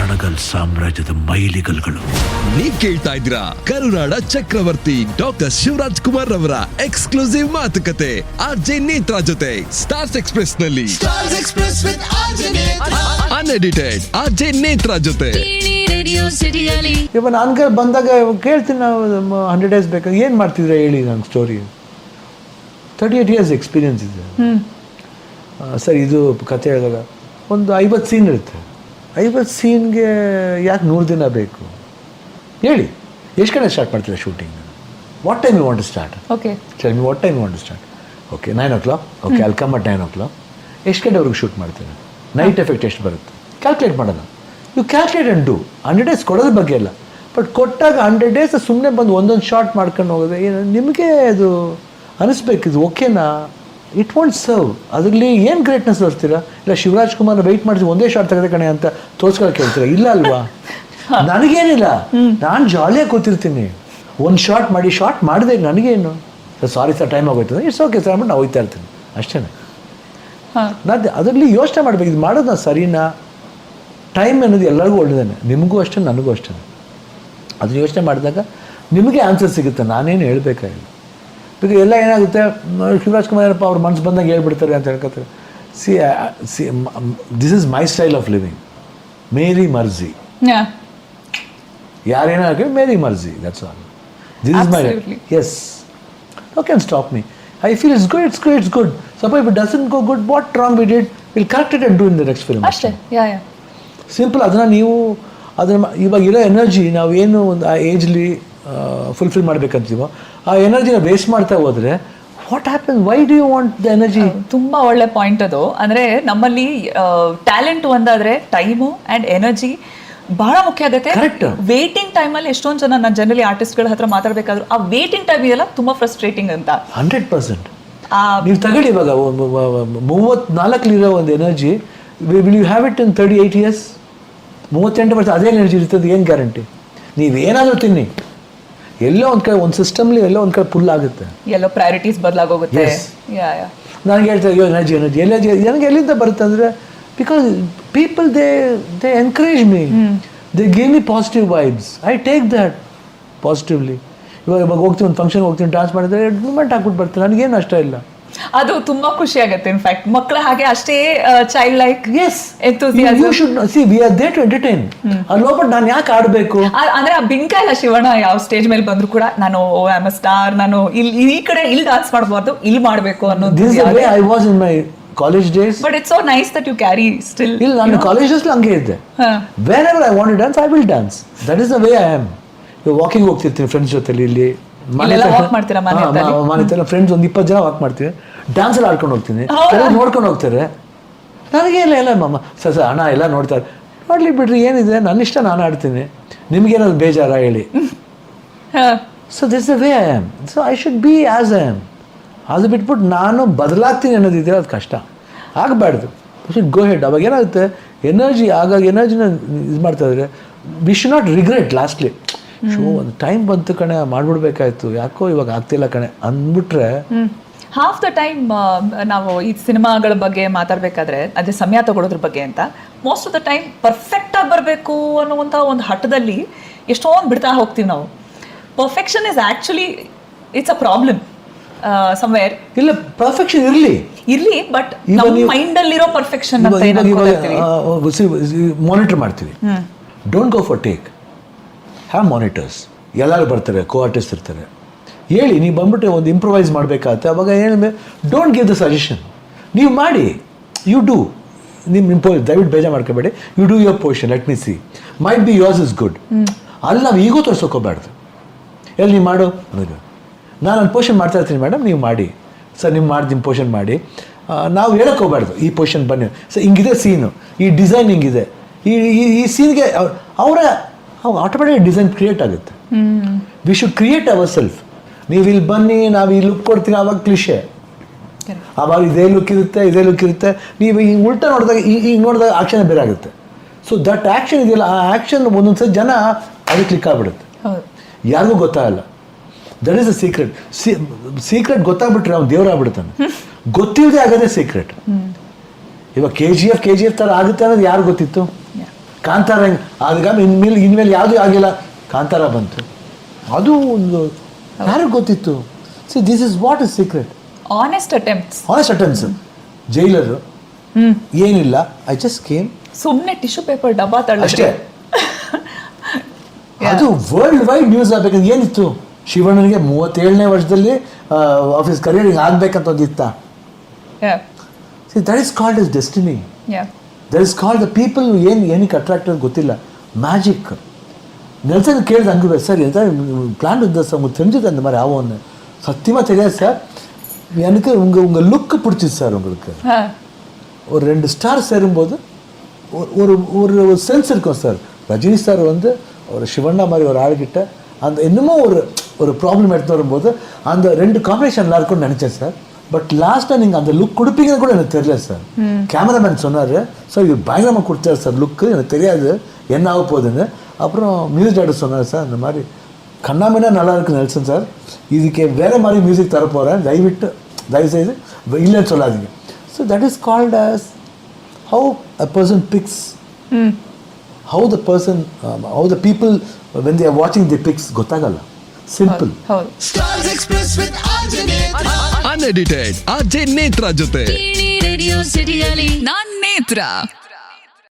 ಕಣಗಲ್ ಸಾಮ್ರಾಜ್ಯದ ಮೈಲಿಗಲ್ಗಳು. ನೀವ್ ಕೇಳ್ತಾ ಇದ್ದೀರಾ ಕರುನಾಡ ಚಕ್ರವರ್ತಿ ಡಾಕ್ಟರ್ ಶಿವರಾಜ್ ಕುಮಾರ್ ಅವರ ಎಕ್ಸ್ಕ್ಲೂಸಿವ್ ಮಾತುಕತೆ RJ ನೇತ್ರಾ ಜೊತೆ ಸ್ಟಾರ್ಸ್ ಎಕ್ಸ್ಪ್ರೆಸ್ ನಲ್ಲಿ. ಅನ್ಎಡಿಟೆಡ್ RJ ನೇತ್ರಾ ಜೊತೆ. ಇವಾಗ ನಾನು ಬಂದಾಗ ಕೇಳ್ತೀನಿ, ನಾವು 100 days ಬೇಕಾಗ ಏನು ಮಾಡ್ತಿದ್ರೆ ಹೇಳಿ ನನ್ನ ಸ್ಟೋರಿ. 38 years ಎಕ್ಸ್ಪೀರಿಯನ್ಸ್ ಇದೆ ಸರ್. ಇದು ಕತೆ ಹೇಳಿದಾಗ ಒಂದು 50 ಸೀನ್ ಇರುತ್ತೆ. 50 ಸೀನ್ಗೆ ಯಾಕೆ 100 ದಿನ ಬೇಕು ಹೇಳಿ? ಎಷ್ಟು ಕಡೆ ಸ್ಟಾರ್ಟ್ ಮಾಡ್ತೀರಾ shooting? What time you want to start? Okay, tell me what time you want to start? Okay 9 o'clock. Okay ಅಲ್ಲಿ ಕಮ್ ಅಟ್ 9 o'clock. ಎಷ್ಟು ಗಂಟೆವರೆಗೆ ಶೂಟ್ ಮಾಡ್ತೀರಾ? ನೈಟ್ ಎಫೆಕ್ಟ್ ಎಷ್ಟು ಬರುತ್ತೆ ಕ್ಯಾಲ್ಕುಲೇಟ್ ಮಾಡೋಣ. You calculate and do. 100 days ಕೊಡೋದ್ರ ಬಗ್ಗೆ ಅಲ್ಲ, ಬಟ್ ಕೊಟ್ಟಾಗ 100 days ಸುಮ್ಮನೆ ಬಂದು ಒಂದೊಂದು ಶಾರ್ಟ್ ಮಾಡ್ಕೊಂಡು ಹೋಗೋದು ಏನು ನಿಮಗೆ ಅದು ಅನಿಸ್ಬೇಕಿದು ಓಕೆನಾ? It want serve. ಅದರಲ್ಲಿ ಏನು ಗ್ರೇಟ್ನೆಸ್ ತೋರಿಸ್ತೀರಾ? ಇಲ್ಲ ಶಿವರಾಜ್ ಕುಮಾರ್ ವೆಯ್ಟ್ ಮಾಡ್ತೀವಿ ಒಂದೇ ಶಾರ್ಟ್ ತೆಗೆದ ಕಣೆ ಅಂತ ತೋರಿಸ್ಕೊಳಕ್ಕೆ ಹೇಳ್ತೀರಾ? ಇಲ್ಲ ಅಲ್ವಾ? ನನಗೇನಿಲ್ಲ, ನಾನು ಜಾಲಿಯಾಗಿ ಕೂತಿರ್ತೀನಿ. ಒಂದು ಶಾರ್ಟ್ ಮಾಡಿದೆ ನನಗೇನು, ಸಾರಿ ಸರ್ ಟೈಮ್ ಆಗೋಯ್ತದೆ, ಇಟ್ಸ್ ಓಕೆ ಸರ್ ಅಂದ್ಬಿಟ್ಟು ನಾವು ಹೋಗ್ತಾ ಇರ್ತೀನಿ ಅಷ್ಟೇ. ನಾನು ಅದರಲ್ಲಿ ಯೋಚನೆ ಮಾಡಬೇಕು, ಇದು ಮಾಡೋದು ನಾನು ಸರಿನಾ? ಟೈಮ್ ಅನ್ನೋದು ಎಲ್ಲರಿಗೂ ಒಳ್ಳೆಯದೇ, ನಿಮಗೂ ಅಷ್ಟೇ ನನಗೂ ಅಷ್ಟೇ. ಅದನ್ನ ಯೋಚನೆ ಮಾಡಿದಾಗ ನಿಮಗೆ ಆನ್ಸರ್ ಸಿಗುತ್ತೆ, ನಾನೇನು ಹೇಳಬೇಕಾಗಿಲ್ಲ. ಈಗ ಎಲ್ಲ ಏನಾಗುತ್ತೆ, ಶಿವರಾಜ್ ಕುಮಾರ್ ಏನಪ್ಪ ಅವ್ರ ಮನಸ್ಸು ಬಂದಾಗ ಹೇಳ್ಬಿಡ್ತಾರೆ ಅಂತ ಹೇಳ್ಕೊತಾರೆ. See this is my style of living. ಮೇರಿ ಮರ್ಜಿ, ಯಾರೇನೋ ಹಾಕಿ ಮೇರಿ ಮರ್ಜಿ, that's all. This is my S. No can stop me. I feel it's good, it's good, it's good. Suppose it doesn't go good, what wrong we did, will correct it and do in the next film. ಅಷ್ಟೇ. Simple. ಅದನ್ನು ಇವಾಗ ಇರೋ energy ನಾವು ಏನು ಒಂದು ಆ ಏಜ್ಲಿ fulfil ಮಾಡಬೇಕಂತೀವೋ ಆ ಎನರ್ಜಿನ waste ಮಾಡ್ತಾ ಹೋದರೆ what happen? Why do you want the energy? ತುಂಬ ಒಳ್ಳೆ ಪಾಯಿಂಟ್ ಅದು. ಅಂದರೆ ನಮ್ಮಲ್ಲಿ ಟ್ಯಾಲೆಂಟ್ ಒಂದಾದರೆ ಟೈಮು ಆ್ಯಂಡ್ ಎನರ್ಜಿ ಬಹಳ ಮುಖ್ಯ ಆಗುತ್ತೆ. ಕರೆಕ್ಟ್. ವೇಟಿಂಗ್ ಟೈಮಲ್ಲಿ ಎಷ್ಟೊಂದು ಜನ ನಾನು ಜನರಲಿ ಆರ್ಟಿಸ್ಟ್ಗಳ ಹತ್ರ ಮಾತಾಡಬೇಕಾದ್ರು ಆ ವೇಟಿಂಗ್ ಟೈಮ್ ಇದೆಲ್ಲ ತುಂಬ ಫ್ರಸ್ಟ್ರೇಟಿಂಗ್ ಅಂತ. 100%. ನೀವು ತಗೊಳ್ಳಿ, ಇವಾಗ 34 ಒಂದು energy will you have it in 38 years? 38% ಅದೇ ಎನರ್ಜಿ ಇರ್ತದೆ, ಏನು ಗ್ಯಾರಂಟಿ? ನೀವೇನಾದರೂ ತಿನ್ನಿ, ಎಲ್ಲೋ ಒಂದು ಕಡೆ ಒಂದು ಸಿಸ್ಟಮ್ಲಿ ಎಲ್ಲೋ ಒಂದು ಕಡೆ ಫುಲ್ ಆಗುತ್ತೆ, ಎಲ್ಲೋ ಪ್ರಯಾರಿಟೀಸ್ ಬದಲಾಗೋಗುತ್ತೆ. ನನಗೆ ಹೇಳ್ತಾರೆ ಅಯ್ಯೋ ಎನರ್ಜಿ ನನಗೆ ಎಲ್ಲಿಂದ ಬರುತ್ತೆ ಅಂದರೆ because people they encourage me, they give me positive vibes. I take that positively. ಇವಾಗ ಹೋಗ್ತೀನಿ, ಒಂದು ಫಂಕ್ಷನ್ಗೆ ಹೋಗ್ತೀನಿ, ಡಾನ್ಸ್ ಮಾಡಿದ್ರೆ ಮೂಮೆಂಟ್ ಹಾಕ್ಬಿಟ್ಟು ಬರ್ತೀನಿ, ನನಗೇನು ಅಷ್ಟ ಇಲ್ಲ. ಅದು ತುಂಬಾ ಖುಷಿ ಆಗುತ್ತೆ. ಇನ್ಫ್ಯಾಕ್ಟ್ ಮಕ್ಕಳ ಹಾಗೆ ಅಷ್ಟೇ child like. Yes, you should see we are there to entertain. ಅಲ್ಲಿ ಹೋಗ್ಬಿಟ್ಟು ನಾನು ಯಾಕೆ ಆಡಬೇಕು ಅಂದ್ರೆ ಆ ಬಿಂಕ ಇಲ್ಲ ಶಿವಣ್ಣ ಯಾವ ಸ್ಟೇಜ್ ಮೇಲೆ ಬಂದ್ರು ಕೂಡ ನಾನು ಐ ಆಮ್ ಅ ಸ್ಟಾರ್, ನಾನು ಈ ಕಡೆ ಇಲ್ಲಿ ಡಾನ್ಸ್ ಮಾಡಬಾರ್ದು, ಇಲ್ಲಿ ಮಾಡಬೇಕು ಅನ್ನೋದು. This is the way I was in my college days. But it's so nice that you carry still. ಇಲ್ಲ, ನಾನು ಕಾಲೇಜ್ ಡೇಸ್ ಹಂಗೆ ಇದ್ದೆ. Wherever I want to dance I will dance. That is the way I am. Walking ಹೋಗ್ತಿರ್ತೀನಿ friends ಜೊತೆಲಿ, ಇಲ್ಲಿ ಮನೆ ಹತ್ರ friends ಒಂದು 20 ಜನ ವಾಕ್ ಮಾಡ್ತೀವಿ, ಡ್ಯಾನ್ಸಲ್ಲಿ ಆಡ್ಕೊಂಡು ಹೋಗ್ತೀನಿ, ನೋಡ್ಕೊಂಡು ಹೋಗ್ತಾರೆ. ನನಗೇನಿಲ್ಲ, ಎಲ್ಲ ಮಮ್ಮ ಸರ್ ಅಣ್ಣ ಎಲ್ಲ ನೋಡ್ತಾರೆ, ನೋಡ್ಲಿ ಬಿಡ್ರಿ ಏನಿದೆ, ನನ್ನ ಇಷ್ಟ ನಾನು ಆಡ್ತೀನಿ, ನಿಮ್ಗೇನಾದ್ರು ಬೇಜಾರ ಹೇಳಿ. So this the way I am. So I should be as I am. ಅದು ಬಿಟ್ಬಿಟ್ಟು ನಾನು ಬದಲಾಗ್ತೀನಿ ಅನ್ನೋದಿದೆ, ಅದು ಕಷ್ಟ ಆಗಬಾರ್ದು. Should go head. ಅವಾಗ ಏನಾಗುತ್ತೆ, ಎನರ್ಜಿ ಆಗಾಗ ಎನರ್ಜಿನ ಇದು ಮಾಡ್ತಾ ಇದ್ರೆ we should not regret lastly. ಒಂದು ಟೈಮ್ ಬಂತು ಕಣೆ ಮಾಡ್ಬಿಡ್ಬೇಕಾಯ್ತು, ಯಾಕೋ ಇವಾಗ ಆಗ್ತಿಲ್ಲ ಕಣೆ ಅಂದ್ಬಿಟ್ರೆ. ಹಾಫ್ ದ ಟೈಮ್ ನಾವು ಈ ಸಿನಿಮಾಗಳ ಬಗ್ಗೆ ಮಾತಾಡಬೇಕಾದ್ರೆ ಅದೇ ಸಮಯ ತಗೊಳ್ಳೋದ್ರ ಬಗ್ಗೆ ಅಂತ, most of the time perfect ಆಗಿ ಬರಬೇಕು ಅನ್ನುವಂಥ ಒಂದು ಹಠದಲ್ಲಿ ಎಷ್ಟೊಂದು ಬಿಡ್ತಾ ಹೋಗ್ತೀವಿ ನಾವು. Perfection is actually it's a problem somewhere. ಇಲ್ಲ, ಪರ್ಫೆಕ್ಷನ್ ಇರಲಿ ಬಟ್ ನಮ್ಮ ಮೈಂಡಲ್ಲಿರೋ ಪರ್ಫೆಕ್ಷನ್ ಅಂತ ಮಾನಿಟರ್ ಮಾಡ್ತೀವಿ. Don't go for take, have monitors. ಎಲ್ಲರೂ ಬರ್ತಾರೆ, ಕೋ ಆರ್ಟಿಸ್ಟ್ ಇರ್ತಾರೆ, ಹೇಳಿ ನೀವು ಬಂದ್ಬಿಟ್ಟು ಒಂದು ಇಂಪ್ರೊವೈಸ್ ಮಾಡಬೇಕಾಗತ್ತೆ. ಅವಾಗ ಏನು, ಡೋಂಟ್ ಗಿವ್ ದ ಸಜೆಷನ್, ನೀವು ಮಾಡಿ, ಯು ಡೂ. ನಿಮ್ಮ ದಯವಿಟ್ಟು ಬೇಜಾರು ಮಾಡ್ಕೋಬೇಡಿ, you do your portion, let me see, might be yours is good. ಅಲ್ಲಿ ನಾವು ಈಗೋ ತೋರ್ಸೋಕೋಬಾರ್ದು. ಎಲ್ಲಿ ನೀವು ಮಾಡು ಅನ್ನೋದು, ನಾನು ಅಲ್ಲಿ ಪೋರ್ಷನ್ ಮಾಡ್ತಾ ಇರ್ತೀನಿ ಮೇಡಮ್, ನೀವು ಮಾಡಿ ಸರ್, ನೀವು ನಿಮ್ಮ ಪೋರ್ಷನ್ ಮಾಡಿ. ನಾವು ಹೇಳೋಕ್ಕೋಗ್ಬಾರ್ದು ಈ ಪೋರ್ಷನ್ ಬನ್ನಿ ಸರ್, ಹಿಂಗಿದೆ ಸೀನು, ಈ ಡಿಸೈನ್ ಹಿಂಗಿದೆ, ಈ ಸೀನ್ಗೆ ಅವರ ಆಟೋಮೆಟಿಕ್ ಡಿಸೈನ್ ಕ್ರಿಯೇಟ್ ಆಗುತ್ತೆ. We should create our self. ನೀವು ಇಲ್ಲಿ ಬನ್ನಿ, ನಾವು ಈ ಲುಕ್ ಕೊಡ್ತೀವಿ, ಆವಾಗ ಕ್ಲಿಷೆ. ಆವಾಗ ಇದೇ ಲುಕ್ ಇರುತ್ತೆ. ನೀವು ಹಿಂಗೆ ಉಲ್ಟಾ ನೋಡಿದಾಗ ಈಗ ನೋಡಿದಾಗ ಆ್ಯಕ್ಷನ್ ಬೇರೆ ಆಗುತ್ತೆ. ಸೊ ದಟ್ ಆ್ಯಕ್ಷನ್ ಇದೆಯಲ್ಲ, ಆ ಆ್ಯಕ್ಷನ್ ಒಂದೊಂದು ಸಲ ಜನ ಅದು ಕ್ಲಿಕ್ ಆಗಿಬಿಡುತ್ತೆ, ಯಾರಿಗೂ ಗೊತ್ತಾಗಲ್ಲ. ದಟ್ ಈಸ್ ಅ ಸೀಕ್ರೆಟ್ ಗೊತ್ತಾಗ್ಬಿಟ್ರೆ ಅವ್ನು ದೇವರಾಗ್ಬಿಡ್ತಾನೆ. ಗೊತ್ತಿಲ್ಲದೆ ಆಗೋದೇ ಸೀಕ್ರೆಟ್. ಇವಾಗ KGF ಥರ ಆಗುತ್ತೆ ಅನ್ನೋದು ಯಾರು ಗೊತ್ತಿತ್ತು? ಕಾಂತಾರ ಆಗ ಇನ್ಮೇಲೆ ಯಾವುದೂ ಆಗಿಲ್ಲ, ಕಾಂತಾರ ಬಂತು. ಅದು ಒಂದು ಯಾರಿಗೆ ಗೊತ್ತಿತ್ತು? See this is what is secret. Honest attempts. Honest attempts. Jailer ಏನಿಲ್ಲ, ಐ ಜಸ್ಟ್ ಕೇಮ್. ಸುಮ್ಮನೆ ಟಿಶ್ಯೂ ಪೇಪರ್ ಡಬ್ಬಾ ಅಷ್ಟೇ. Yeah. ಅದು ವರ್ಲ್ಡ್ ವೈಡ್ ನ್ಯೂಸ್ ಆಗ್ಬೇಕಂದ್ರೆ ಏನಿತ್ತು? ಶಿವಣ್ಣನಿಗೆ 37ನೇ ವರ್ಷದಲ್ಲಿ ಆಫೀಸ್ ಕರಿಯರಿಂಗ್ ಆಗ್ಬೇಕಂತ ಒಂದಿತ್ತ. See that is called is destiny. That is called the people ಏನಕ್ಕೆ ಅಟ್ರಾಕ್ಟ್ ಗೊತ್ತಿಲ್ಲ. ಮ್ಯಾಜಿಕ್. நெல்சன் கேள்வி அங்கே சார் எதா பிளான் இருந்தால் சார் உங்களுக்கு தெரிஞ்சது அந்த மாதிரி ஆகும்னு. சத்தியமாக தெரியாது சார். எனக்கு உங்கள் லுக்கு பிடிச்சிது சார். உங்களுக்கு ஒரு 2 ஸ்டார் சேரும்போது ஒரு ஒரு சென்ஸ் இருக்கும் சார். ரஜினி சார் வந்து ஒரு சிவண்ணா மாதிரி ஒரு ஆள்கிட்ட அந்த இன்னமும் ஒரு ப்ராப்ளம் எடுத்து வரும்போது அந்த 2 காம்பினேஷன் நல்லா இருக்கும்னு நினச்சேன் சார். பட் லாஸ்ட்டாக நீங்கள் அந்த லுக் கொடுப்பீங்கன்னு கூட எனக்கு தெரியல சார். கேமராமேன் சொன்னார், சார் இது பயங்கரமாக கொடுத்தாரு சார் லுக்கு, எனக்கு தெரியாது என்ன ஆக போகுதுன்னு. அப்புறம் மியூசிக் டைரக்டர் சொன்னார், சார் இந்த மாதிரி கண்ணாமண்ணா நல்லா இருக்கு நெல்சன் சார், இதுக்கு வேறு மாதிரி மியூசிக் தரப்போகிறேன், தயவுசெய்து இல்லைன்னு சொல்லாதீங்க. So that is called as how a person picks, how the people when they are watching the pics ಗೊತ್ತಾಗಲ್ಲ. Simple. Stars Express with RJ Netra. Unedited RJ Netra ಜೊತೆ ರೇಡಿಯೋ ಸಿಟಿಯಲ್ಲಿ ನಾನ್ ನೇತ್ರ.